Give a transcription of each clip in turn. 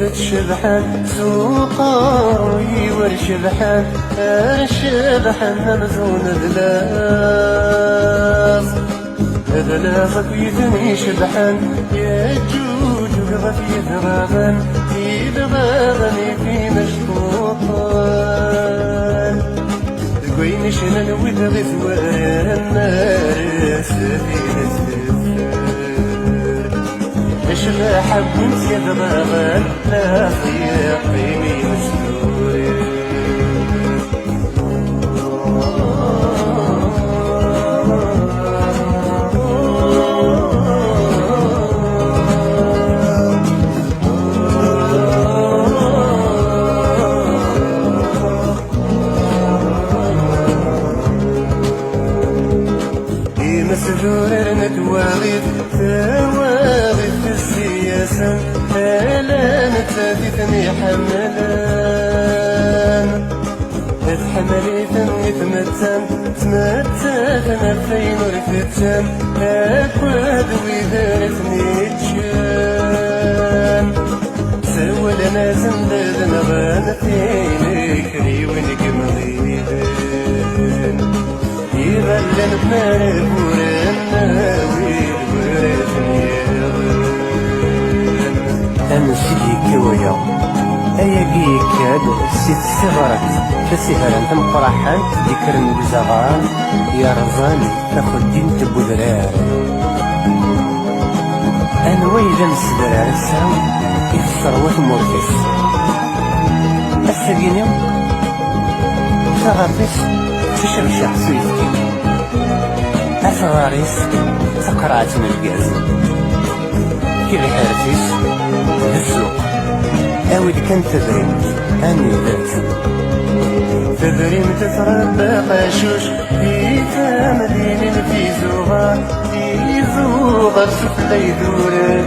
شبحان سوقاي والشبحان الشبحان ممزون ذلاص ذلاصك يثني شبحان يجوج غف يثغابن يدغابني في مشطوطان قوين شنن وذغي ثوار النار سفينة اشبح بنت يدغابن لا خياقيني مستوري مسجور نتواغد تواغد في السياسة هلا نتثني حملان اتحمليتن يتمتن تمتثن فين رفتن اكواد ويدارتني تشان سوى لنا زنداد نغان فينك ريونك مغيبان يغلن بمال بورنا ويغرفني أمسي كويا أياكي كاد سيت الصغرات فسيهران تمقرحان ذكر الزغان يا رزاني تاخد دين تبودرار أنا ويلا نسدرار الساوي يفسر مورفيس السبينيو تغرفيس تشرشح سويفتي أصغاريس سقرات من الجاز كيف حارتيس السوق أود كان تدريم أني ذات تدريم تتربى قاشوش في تمدين في زغار في زغار سفلي دورار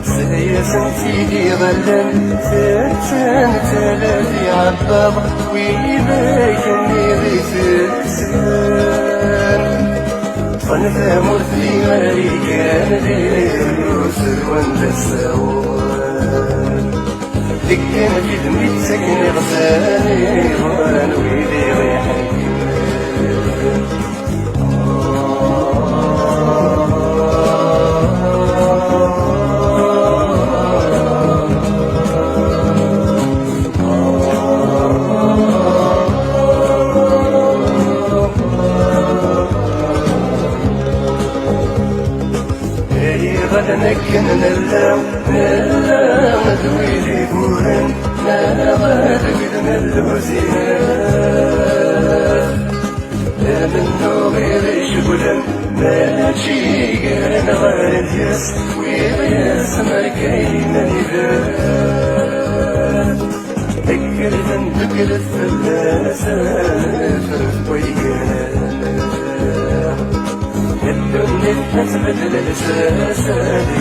سيا سنتيدي غلن ترتان تلافي عباب ويباكني غيث السان طنفا مرثلي مريكان دير يوسر وانت السوان دكان في دمي سكن غساني وانا ويدي ريحي نكن نلاو مدويلي بورن نغاد بذن الوزينات من نوغير شغلا ماشي قرن غارد يس ويغيس مركين نبات ذكرتن ذكرت فلاسة فرف ويقات الدنيا تثبت للأساس هذه